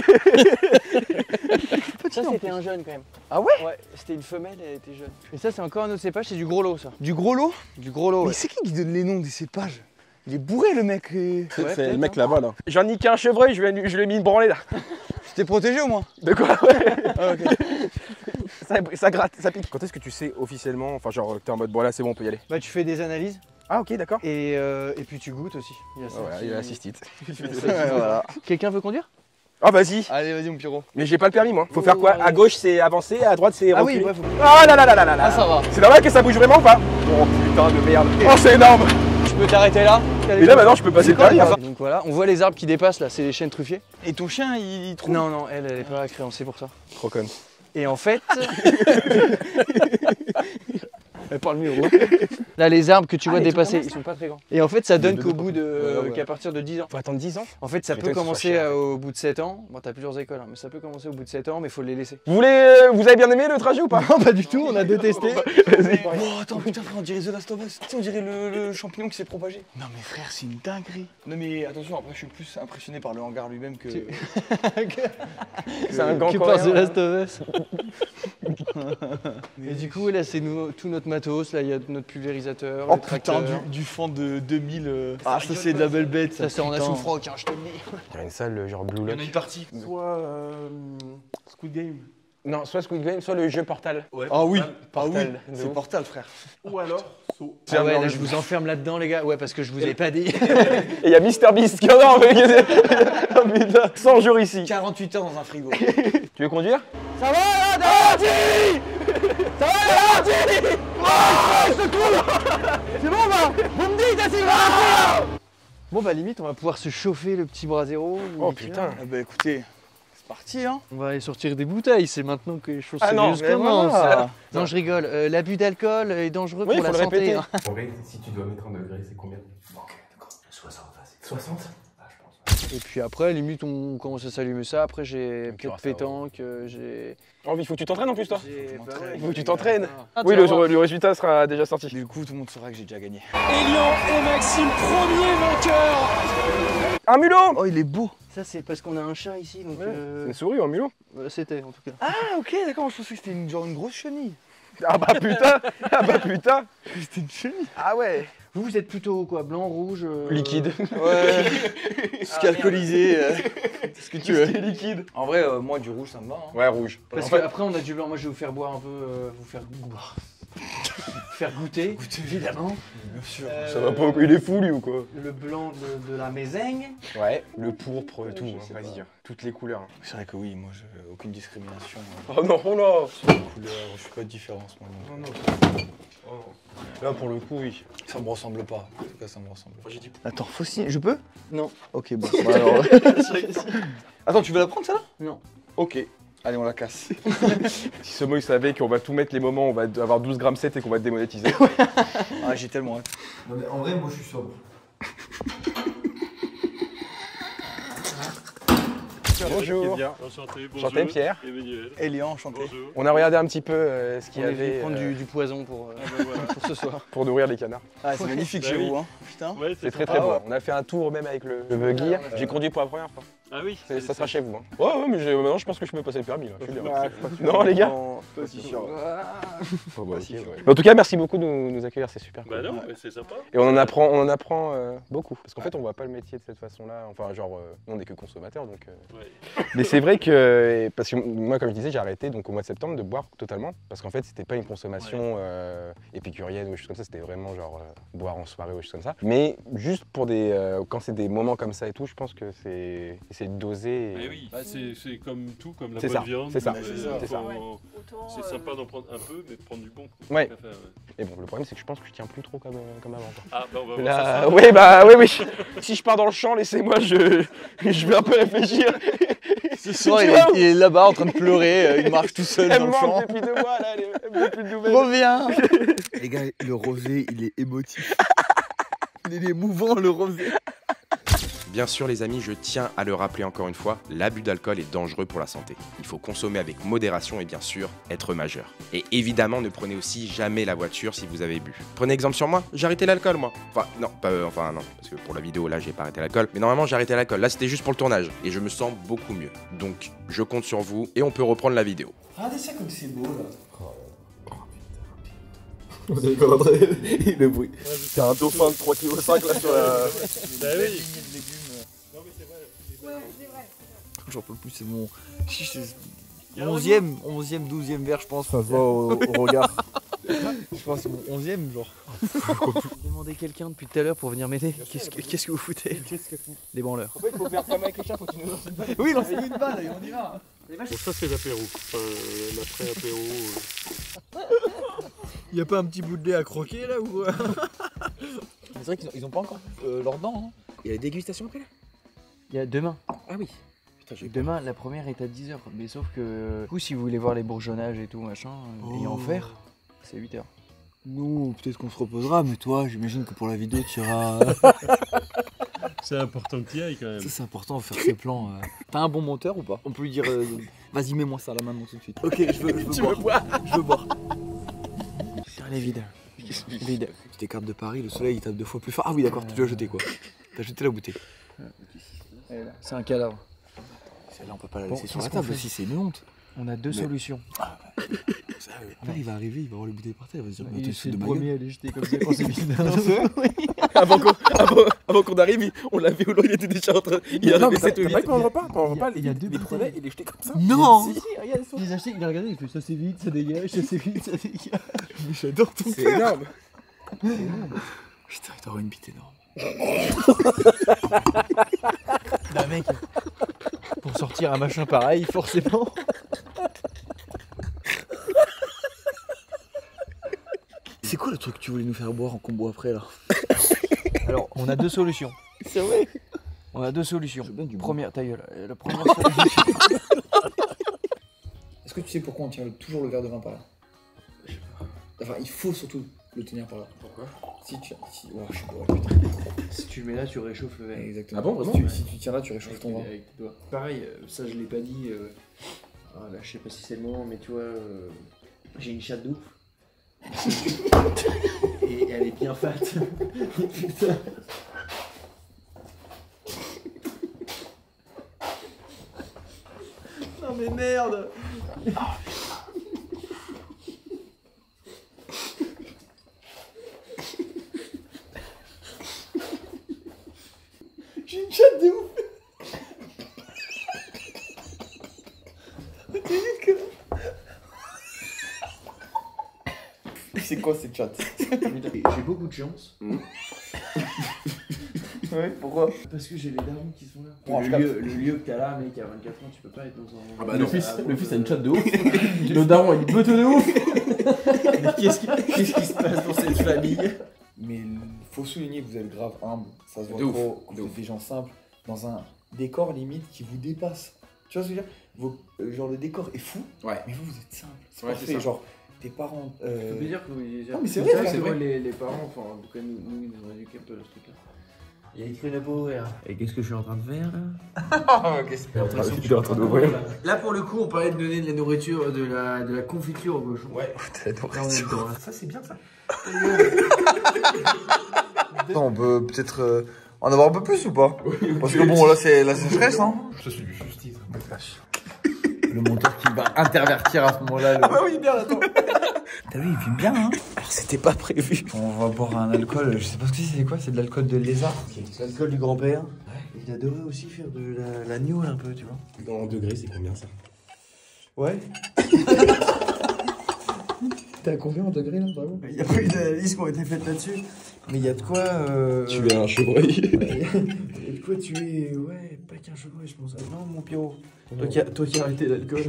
Ça, c'était un jeune quand même. Ah ouais? Ouais, c'était une femelle, elle était jeune. Et ça, c'est encore un autre cépage, c'est du gros lot, ça. Du gros lot? Du gros lot, Mais ouais. c'est qui donne les noms des cépages? Il est bourré le mec. C'est le mec là-bas, là. J'en niqué un chevreuil, je lui ai mis une branlée, là. Tu t'es protégé au moins? De quoi? Ouais. Ah ok. Ça gratte, ça pique. Quand est-ce que tu sais officiellement, enfin genre t'es en mode bon là c'est bon on peut y aller? Bah tu fais des analyses Ah ok d'accord. et puis tu goûtes aussi. Il y a ça Ouais, qui- il a assisté. Voilà. Quelqu'un veut conduire? Ah vas-y. Allez, vas-y mon Pierrot. Mais j'ai pas le permis moi. Faut faire quoi? À gauche c'est avancer, à droite c'est Ah oui, reculer. ouais, faut... Ah là là là là là là. Ah ça va. C'est normal que ça bouge vraiment ou pas? Oh putain de merde. Oh c'est énorme. Je peux t'arrêter là? Et là maintenant je peux passer le permis. Enfin. Donc voilà, on voit les arbres qui dépassent là, c'est les chênes truffiers. Et ton chien il trouve? Non, non, elle est pas créancée pour ça. Trop conne. Et en fait... Elle parle mieux, gros. Là, les arbres que tu vois les trucs dépasser, comme ça. ils sont pas très grands. Et en fait, ça donne qu'au bout de... qu'à partir de 10 ans. Faut attendre 10 ans. En fait, ça Putain, peut que ce soit commencer cher. au bout de 7 ans. Bon, t'as plusieurs écoles, hein, mais ça peut commencer au bout de 7 ans, mais il faut les laisser. Vous avez bien aimé le trajet ou pas? Non, pas du tout, on a détesté. Oh attends putain frère, on dirait The Last of Us. Tu sais, on dirait le champignon qui s'est propagé. Non mais frère, c'est une dinguerie. Non mais attention, après je suis plus impressionné par le hangar lui-même que... C'est un gant Que coréen. par The Last of Us. Et du coup, là, c'est tout notre matos. Là, il y a notre pulvérisateur, Oh le putain, tracteur. du fan de 2000. Ah ça c'est de la belle bête Ça, c'est en putain. Assoufroc, hein, je te le dis. Il y a une salle genre Blue Il y Lock. en a une partie. Soit Squid Game. Non, soit Squid Game, soit le jeu Portal. Ouais, Ah oui, Portal, de c'est ouf. Portal frère. Ou alors, saut. Ah ouais, là, je vous enferme là-dedans, les gars. Ouais, parce que je vous ai pas dit. Et il y a MrBeast qui en a envoyé. Oh putain, 100 jours ici. 48 heures dans un frigo. Tu veux conduire? Ça va, là, Darty? Ça va, Darty? C'est bon, bah? Vous me dites, c'est vrai? Bon, bah, limite, on va pouvoir se chauffer le petit brasero. Oh putain. Ah bah écoutez, c'est parti hein. On va aller sortir des bouteilles, c'est maintenant que les choses Ah non, sérieuses mais commencent. voilà. Non, je rigole. L'abus d'alcool est dangereux Oui, pour faut la le santé. répéter. Hein. En vrai, si tu dois mettre un degré, c'est combien? Ok, d'accord. 60, vas-y. 60? Ah, je pense. Et puis après, limite, on commence à s'allumer ça. Après, j'ai Donc, tu peut-être auras ça, pétanque, j'ai... Oh, il faut que tu t'entraînes en plus, toi. Bah ouais, Il faut que tu t'entraînes. Ah, Oui, tu vas voir. le résultat sera déjà sorti. Du coup tout le monde saura que j'ai déjà gagné. Elian et Maxime, premier vainqueur. Un mulot. Oh il est beau. Ça, c'est parce qu'on a un chat ici, donc... C'est une souris ou un mulot? C'était, en tout cas. Ah ok d'accord, je pensais que c'était genre une grosse chenille. Ah bah putain. Ah bah putain. C'était une chenille. Ah ouais. Vous, vous êtes plutôt quoi? Blanc, rouge Liquide. Ouais. Ski alcoolisé. Ce que tu veux. liquide. En vrai moi du rouge ça me va hein. Ouais, rouge. Parce En fait, qu'après, on a du blanc. Moi, je vais vous faire boire un peu, vous faire boire. Faire goûter, évidemment. Bien sûr. ça va pas. Il est fou lui ou quoi? Le blanc de la mézaigne. Ouais. Le pourpre, tout. je hein, sais Vas-y. pas. Toutes les couleurs. C'est vrai que oui, moi j'ai aucune discrimination. Oh non, oh là. Couleur, je fais pas de différence moi. Non, non. Là pour le coup, oui. Ça me ressemble pas. En tout cas ça me ressemble. Moi j'ai dit. Attends, faut signer. Je peux? Non. Ok bon. Bah, alors... Attends, tu veux la prendre celle-là? Non. Ok. Allez on la casse. Si ce mot il savait qu'on va tout mettre les moments, on va avoir 12 grammes 7 et qu'on va te démonétiser. Ah j'ai tellement hâte. Non, mais en vrai, moi, je suis sobre. Bonjour. Enchanté, Enchanté Pierre. Emmanuel. Elian, enchanté. Bonjour. On a regardé un petit peu ce qu'il y On est venu avait prendre du poison pour ce soir. pour nourrir les canards. Ah, c'est magnifique Bah chez oui. vous, hein. Putain. Ouais, C'est très sympa. très beau. On a fait un tour même avec le buggy. J'ai conduit pour la première fois. Ah oui. Ça sera chez vous. Hein. Ouais, mais maintenant je pense que je peux passer le permis là. Je suis bien. Ouais, Non les gars. Pas si sûr. Oh, bah, ok, ouais. Mais en tout cas, merci beaucoup de nous accueillir, c'est super Bah cool. non, mais c'est sympa. Et on en apprend beaucoup. Parce qu'en fait, on voit pas le métier de cette façon-là. Enfin, genre, nous, on est que consommateurs, donc. Ouais. Mais c'est vrai que, parce que moi, comme je disais, j'ai arrêté donc au mois de septembre de boire totalement, parce qu'en fait, c'était pas une consommation épicurienne ou des choses comme ça. C'était vraiment genre boire en soirée ou des choses comme ça. Mais juste pour quand c'est des moments comme ça et tout, je pense que c'est essayer de doser. Mais oui, bah, c'est comme tout, comme la C'est bonne ça, viande. c'est ça, c'est ça. C'est sympa d'en prendre un peu, mais de prendre du bon. Ouais. Tant qu'à faire, ouais. Et bon, le problème, c'est que je pense que je tiens plus trop comme avant. Quoi. Ah bah on va voir Là, ça. oui, bah oui. Si je pars dans le champ, laissez-moi, je vais un peu réfléchir. Ce soir, il est là-bas en train de pleurer, il marche tout seul Elle dans me le champ. manque depuis 2 mois, là, elle me plus de nouvelles. Reviens. Les gars, le rosé, il est émotif. Il est émouvant, le rosé. Bien sûr les amis, je tiens à le rappeler encore une fois, l'abus d'alcool est dangereux pour la santé. Il faut consommer avec modération et bien sûr, être majeur. Et évidemment, ne prenez aussi jamais la voiture si vous avez bu. Prenez exemple sur moi, j'ai arrêté l'alcool moi. Enfin non, parce que pour la vidéo là, j'ai pas arrêté l'alcool. Mais normalement, j'ai arrêté l'alcool. Là, c'était juste pour le tournage. Et je me sens beaucoup mieux. Donc, je compte sur vous et on peut reprendre la vidéo. Regardez ça comme c'est beau là. On est en train de... le bruit. C'est un dauphin de 3,5 kg là sur la... Bah oui. J'en peux plus, c'est mon 11e, 12e verre, je pense. Ça se voit au regard. Je pense que c'est mon 11e, genre. J'ai demandé quelqu'un depuis tout à l'heure pour venir m'aider. Qu'est-ce que vous foutez? Des branleurs. En fait, il faut faire comme avec les chats, faut qu'ils nous lancent une balle. Oui, lancez une balle, on y va. Bon, ça c'est l'apéro. Enfin, l'après-apéro. Y a pas un petit bout de lait à croquer là ou C'est vrai qu'ils ont pas encore leurs dents. Hein. Il y a la dégustation après là? Il y a demain. Ah oui. Putain, Demain, la première est à 10h. Mais sauf que, du coup, si vous voulez voir les bourgeonnages et tout, machin, et en faire, c'est 8h. Nous, peut-être qu'on se reposera, mais toi, j'imagine que pour la vidéo, tu iras. C'est important que tu y ailles quand même. Ça, c'est important de faire ses plans. T'as un bon monteur ou pas? On peut lui dire vas-y, mets-moi ça là maintenant tout de suite. Ok, je veux boire. Je veux boire. Putain, elle est vide. Vide. Petite carte de Paris, le soleil il tape 2 fois plus fort. Ah oui, d'accord, tu l'as jeté quoi. T'as jeté la bouteille. C'est un cadavre. Celle-là, on peut pas la Bon, laisser sur la qu'est-ce table qu'on fait aussi, c'est une honte. On a deux solutions. Après, il va arriver, il va voir les bouteilles par terre, il va se dire, mais t'es C'est de le ma gueule. premier à les jeter comme ça quand c'est vide. Avant qu'on arrive, on l'a vu, il était déjà en train... Il a laissé tout vite. Pendant le repas, il y a deux il les prenait, bouteilles. il les jetait comme ça. Non. Si, regarde, Il les a achetés, il a regardé, il fait ça c'est vide, ça dégage, ça c'est vide, ça dégage. Mais j'adore ton c'est père. énorme. Putain, il t'aura une bite énorme. D'un mec, pour sortir un machin pareil, forcément. C'est quoi le truc que tu voulais nous faire boire en combo après là? Alors, on a deux solutions. C'est vrai. On a deux solutions. Je donne du Première, ta gueule. La première solution. Est-ce que tu sais pourquoi on tient toujours le verre de vin par là? Enfin, il faut surtout le tenir par là. Pourquoi? Si tu... Oh, je suis bourré, putain. Si tu le mets là, tu réchauffes le verre. Exactement. Ah bon, vraiment? Si tu tiens là, tu réchauffes ton vin. Avec tes doigts. Pareil, ça je l'ai pas dit. Là, je sais pas si c'est le moment, mais tu vois, j'ai une chatte d'ouf. Et elle est bien fat. Putain. Non mais merde. J'ai une chatte de ouf. C'est quoi cette chatte? J'ai beaucoup de chance. Ouais, pourquoi? Parce que j'ai les darons qui sont là. Bon, le lieu que t'as là, mec, à 24 ans, tu peux pas être dans un. Ah bah le fils a une chatte de ouf. Le daron, il est beuteux de ouf. Mais qu'est-ce qui se passe dans cette famille? Mais il faut souligner que vous êtes grave humble, ça se voit De ouf, trop, que de vous êtes des gens simples, dans un décor limite qui vous dépasse. Tu vois ce que je veux dire? Genre le décor est fou, Ouais. mais vous êtes simple. C'est Ouais, parfait, c'est ça. genre tes parents... Ça veut dire que Non, mais c'est vrai, c'est vrai. vrai, les parents, enfin en tout cas nous ils nous ont éduqués un peu à ce truc là. Il y a écrit ne pas ouvrir. Et qu'est-ce que je suis en train de faire là? Qu'est-ce que il est en train d'ouvrir. Là pour le coup, on parlait de donner de la nourriture, de la confiture au cochon. Ouais, Là, on est dedans, là. ça c'est bien ça. On peut peut-être en avoir un peu plus ou pas? Parce que bon, là c'est la sécheresse, hein. Ça c'est du justice. Le monteur qui va intervertir à ce moment-là. Ah bah oui, bien, attends. T'as vu, il filme bien, hein. Alors c'était pas prévu. On va boire un alcool, je sais pas ce que c'est quoi, c'est de l'alcool de lézard. C'est l'alcool du grand-père. Ouais. Il adorait aussi faire de la gnôle un peu, tu vois. En degrés, c'est combien ça? Ouais. T'es à combien en degrés là, vraiment? Il n'y a pas eu d'analyse qui ont été faites là-dessus. Mais il y a de quoi. Tu es un chevreuil. Il y a de quoi tuer. Ouais, pas qu'un chevreuil, je pense. Non, mon Pierrot. Toi qui as arrêté l'alcool.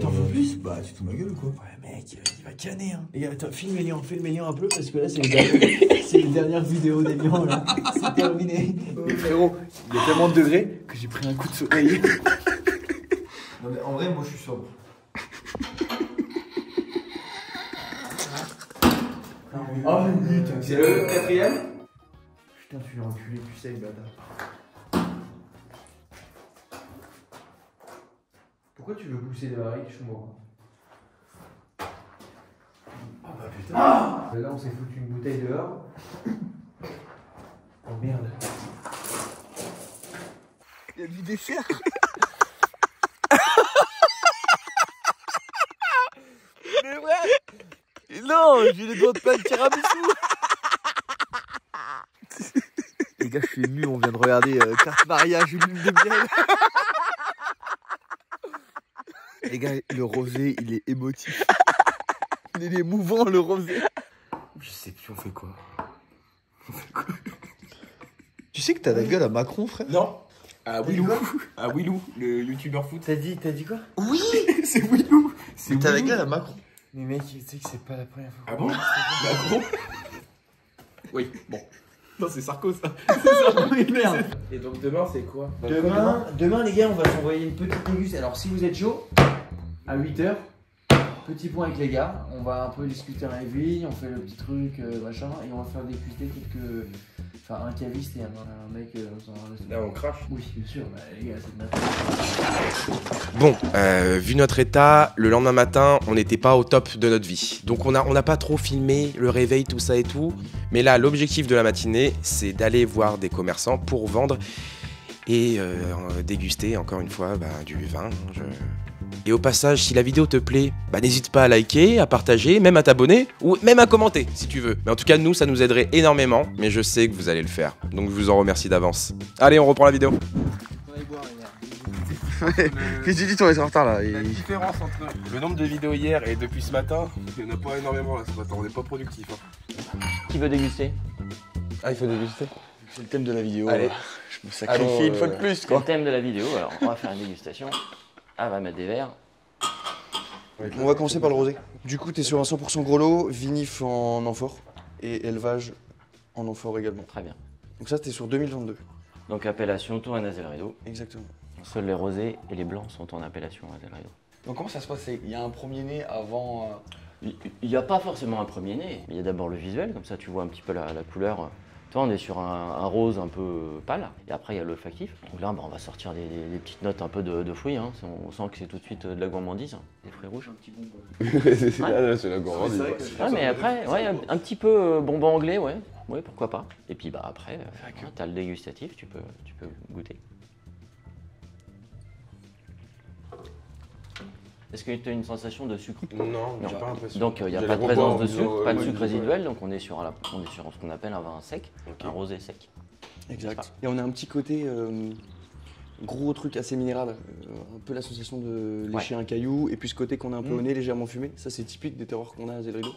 T'en veux plus? Bah, tu te fous ma gueule ou quoi? Ouais, mec, il va canner, hein. Les gars, attends, filmez-les un peu parce que là, c'est les dernières vidéos des lions, là. C'est terminé. Mais frérot, il y a tellement de degrés que j'ai pris un coup de soleil. Non, mais en vrai, moi, je suis sobre. Oh putain, c'est le quatrième? Putain, tu l'as enculé, tu sais, bâtard. Pourquoi tu veux pousser de la je suis mort. Ah bah putain. Ah là, on s'est foutu une bouteille dehors. Oh merde. Il y a du dessert. Mais ouais. Non, j'ai les doigts de plein de tiramisu. Les gars, je suis ému, on vient de regarder carte mariage, une lune de miel. Les gars, le rosé, il est émotif. Il est émouvant, le rosé. Je sais plus, on fait quoi? Tu sais que t'as la gueule à Macron, frère? Non. À Willou. À Willou, le youtubeur foot. T'as dit quoi? Oui, c'est Willou. T'as la gueule à Macron. Mais mec, tu sais que c'est pas la première fois. Ah bon? Macron? Oui, bon. Non, c'est Sarko ça. C'est ça. Oui, merde. Et donc demain, c'est quoi? Demain, les gars, on va s'envoyer une petite dégustation. Alors, si vous êtes chaud, à 8h, petit point avec les gars. On va un peu discuter avec lui, on fait le petit truc, machin, et on va faire déguster quelques. Enfin, un caviste et un mec dans un restaurant. Là, on crache. Oui, bien sûr, bah, les gars, c'est de Bon, vu notre état, le lendemain matin, on n'était pas au top de notre vie. Donc on n'a pas trop filmé le réveil, tout ça et tout. Mais là, l'objectif de la matinée, c'est d'aller voir des commerçants pour vendre et déguster, encore une fois, du vin. Et au passage, si la vidéo te plaît, n'hésite pas à liker, à partager, même à t'abonner, ou même à commenter si tu veux. Mais en tout cas, nous, ça nous aiderait énormément, mais je sais que vous allez le faire. Donc je vous en remercie d'avance. Allez, on reprend la vidéo. On va y boire, les gars. Qu'est-ce que tu dis, on est en retard là? La différence entre le nombre de vidéos hier et depuis ce matin, il n'y en a pas énormément là ce matin, on n'est pas productif. Qui veut déguster? Ah, il faut déguster? C'est le thème de la vidéo. Allez, je me sacrifie une fois de plus C'est quoi. le thème de la vidéo, alors on va faire une dégustation. Ah, on va mettre des verres. On va commencer par le rosé. Du coup, t'es sur un 100% gros lot, vinif en amphore et élevage en amphore également. Très bien. Donc ça, t'es sur 2022. Donc appellation Tour et Azelredo. Exactement. Seuls les rosés et les blancs sont en appellation Azelredo. Donc comment ça se passe? Il y a un premier né avant... Il n'y a pas forcément un premier né. Il y a d'abord le visuel, comme ça tu vois un petit peu la couleur. Toi, on est sur un rose un peu pâle, et après il y a l'olfactif. Donc là, on va sortir des petites notes un peu de fruits. Hein. On sent que c'est tout de suite de la gourmandise, des fruits rouges. Un petit bonbon. C'est la gourmandise. Ouais, mais après, ouais, un petit peu bonbon anglais, ouais, pourquoi pas. Et puis après, tu as le dégustatif, tu peux goûter. Est-ce que tu as une sensation de sucre? Non, j'ai pas l'impression. Donc il n'y a pas de présence de sucre, pas de sucre résiduel, donc on est sur ce qu'on appelle un vin sec, un rosé sec. Exact. Et on a un petit côté gros truc assez minéral, un peu la sensation de lécher un caillou, et puis ce côté qu'on a un peu au nez, légèrement fumé. Ça c'est typique des terroirs qu'on a à Azelredo.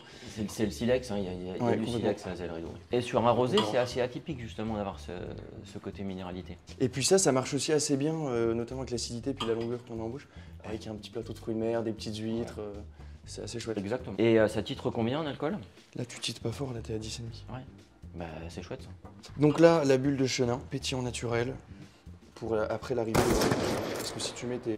C'est le silex, hein, il y a du silex à Azelredo. Et sur un rosé, c'est assez atypique justement d'avoir ce côté minéralité. Et puis ça marche aussi assez bien, notamment avec l'acidité puis la longueur qu'on a en bouche, avec un petit plateau de fruits de mer, des petites huîtres, c'est assez chouette. Exactement. Et ça titre combien en alcool? Là tu titres pas fort, là t'es à 10,5. Ouais, bah c'est chouette ça. Donc là, la bulle de chenin, pétillant naturel, pour après l'arrivée, parce que si tu mets tes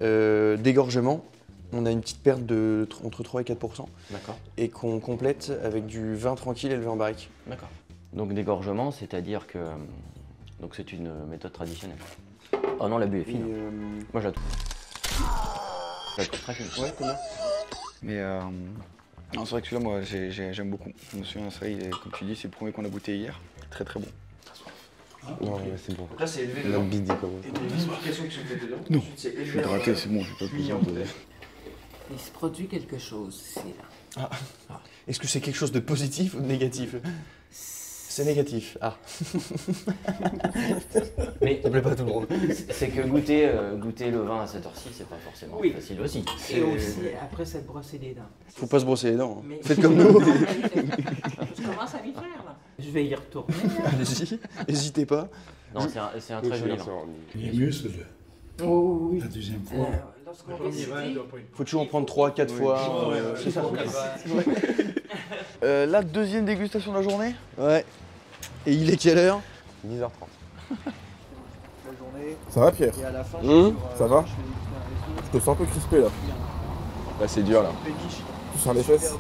dégorgements, on a une petite perte de entre 3 et 4%. D'accord. Et qu'on complète avec du vin tranquille et le vin barrique. D'accord. Donc d'égorgement, c'est-à-dire que donc c'est une méthode traditionnelle. Oh non, la buée est fine. Moi je la trouve très fine. Ouais, combien? Mais non, c'est vrai que celui-là, moi, j'aime beaucoup. Je me souviens, c'est vrai, comme tu dis, c'est le premier qu'on a goûté hier. Très très bon. Non, mais c'est bon. Là, c'est élevé. Notre bidi comme Et des explications qui sont faites dedans. Non. Ensuite, c'est Je suis élevé. hydraté, c'est bon, j'ai pas besoin de... Il se produit quelque chose ici, là. Est-ce que c'est quelque chose de positif ou de négatif? C'est négatif. Ah. Mais Ça plaît pas à tout le monde. c'est que goûter le vin à cette heure-ci, c'est pas forcément facile aussi. Et aussi, après, c'est de brosser les dents. Faut pas se brosser les dents. Mais- Faites comme nous. Je commence à m'y faire, là. Je vais y retourner. Allez-y, n'hésitez pas. Non, c'est un très joli vin. Il est mieux celui-là. Oh oui. La deuxième fois. Lorsqu'on récite, Faut toujours en prendre 3-4 fois. C'est ça. La deuxième dégustation de la journée. Ouais. Et il est quelle heure? 10h30. La journée. Ça va Pierre? Et à la fin, Ça va? Je te sens un peu crispé là. Là, c'est dur, là. Tu sens les fesses?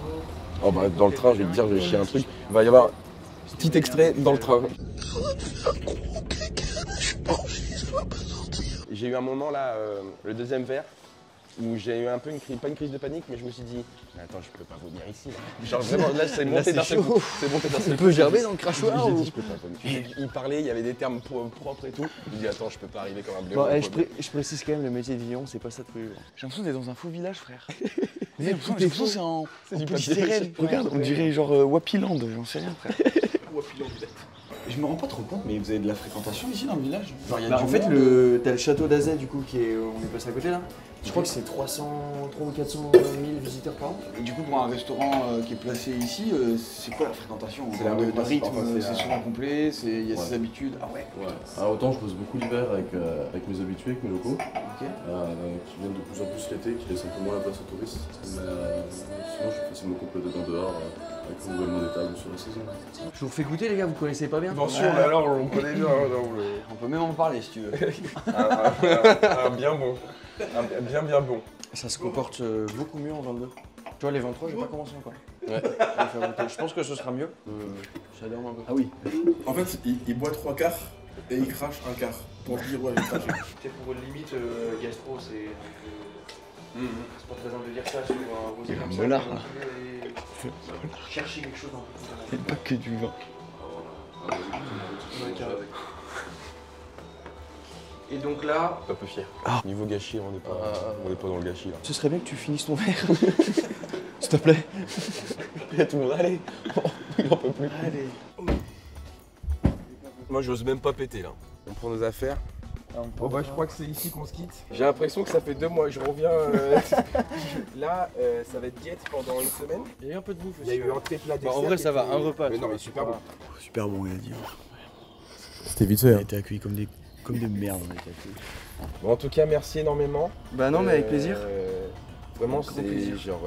Oh, bah, dans le train, je vais te dire, je vais chier un truc. Il va y avoir petit extrait dans le train. J'ai eu un moment là, le deuxième verre, où j'ai eu un peu pas une crise de panique, mais je me suis dit, mais attends, je peux pas vomir ici. Là. Genre vraiment, là, c'est monté d'un seul coup. C'est monté d'un seul On coup. peut gerber dans le crachoir J'ai ou... dit, je peux pas vomir. Il parlait, il y avait des termes propres et tout. Je dis, attends, je peux pas arriver comme un blé. Bon, je précise quand même, le métier de vigneron, c'est pas ça tous les jours. J'ai l'impression d'être dans un faux village, frère. J'ai l'impression que c'est en polystyrène. Regarde, on dirait genre Wapiland, j'en sais rien, frère. Je me rends pas trop compte, mais vous avez de la fréquentation ici dans le village? Genre, y a Bah, du en fait, monde. t'as le château d'Azay, du coup, qui est, on est passé à côté là. Je crois que c'est 300 ou 400 000 visiteurs par an. Et du coup, pour un restaurant qui est placé ici, c'est quoi la fréquentation? C'est la Le rue, rythme, enfin, c'est c'est la- souvent complet, il y a Ouais. ses habitudes. Ah ouais. Ouais. Alors autant je bosse beaucoup l'hiver avec mes habitués, avec mes locaux, Ok. qui viennent de plus en plus l'été, qui laissent un peu moins la place aux touristes. Mais sinon je suis facilement complété dans dehors avec le renouvellement des tables sur la saison. Je vous refais goûter, les gars, vous connaissez pas bien? Bien sûr, mais alors on connaît bien. On peut même en parler si tu veux. Un bien bon. Un bien bon. Ça se comporte beaucoup mieux en 22. Tu vois, les 23, j'ai pas commencé encore. Ouais. Je pense que ce sera mieux. J'adore un peu. Ah oui. En fait, il boit 3 quarts et il crache un quart. Pour dire, ouais, j'ai craché. C'est pour une limite gastro, c'est. C'est pas très simple de dire ça sur un rosé comme ça. Mollard. Chercher quelque chose un peu. C'est pas que du vin. Et donc là, Un peu fier. Niveau gâchis, on n'est pas dans le gâchis là. ce serait bien que tu finisses ton verre. S'il te plaît. Il y a tout le monde, allez. Il en peut plus. Allez. Moi, j'ose même pas péter là. On prend nos affaires. Bon bah je crois que c'est ici qu'on se quitte. J'ai l'impression que ça fait 2 mois que je reviens. Là, ça va être diète pendant une semaine. Il y a eu un peu de bouffe Il y a eu un très plat dessert. en vrai, qui ça va, était- un repas. Mais non, mais super bon. Super bon, il a dit. C'était vite fait. On a été accueillis comme des merdes. On a été accueillis. Bon, en tout cas, merci énormément. Bah non, mais avec plaisir. Vraiment, Grand c'est plaisir. genre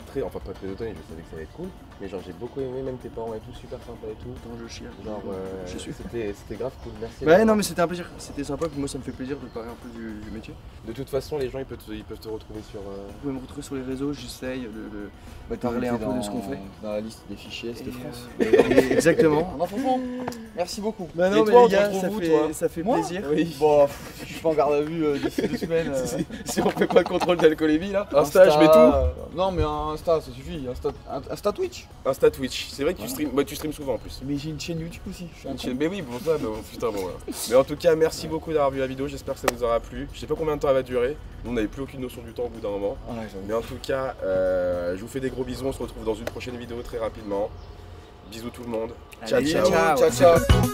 très, enfin pas très étonné, je savais que ça allait être cool. Mais genre j'ai beaucoup aimé, même tes parents et tout, super sympa et tout. Attends, je chie. Genre Je suis. c'était grave cool, merci. Bah non, mais c'était un plaisir. C'était sympa, puis moi ça me fait plaisir de parler un peu du métier. De toute façon, les gens ils peuvent te retrouver sur. Vous pouvez me retrouver sur les réseaux, j'essaye de parler un peu de ce qu'on fait. Dans la liste des fichiers Est de Et, France. Exactement. Non, franchement, merci beaucoup. Bah Et toi, on te retrouve où, toi ça fait plaisir. Oui. Bon, je suis pas en garde à vue d'ici 2 semaines. Si on fait pas le contrôle d'alcoolémie là. Insta, je mets tout. Non, mais un Insta, ça suffit. Insta Twitch. Insta Twitch, c'est vrai que tu streams souvent en plus. Mais j'ai une chaîne YouTube aussi. Je suis un con. Mais oui, pour ça, mais bon, putain, bon voilà. Mais en tout cas, merci beaucoup d'avoir vu la vidéo, j'espère que ça vous aura plu. Je sais pas combien de temps elle va durer, nous on n'avait plus aucune notion du temps au bout d'un moment. Ouais, j'avoue. Mais en tout cas, je vous fais des gros bisous, on se retrouve dans une prochaine vidéo très rapidement. Bisous tout le monde. Ciao, Allez, ciao. ciao. Ciao, ciao.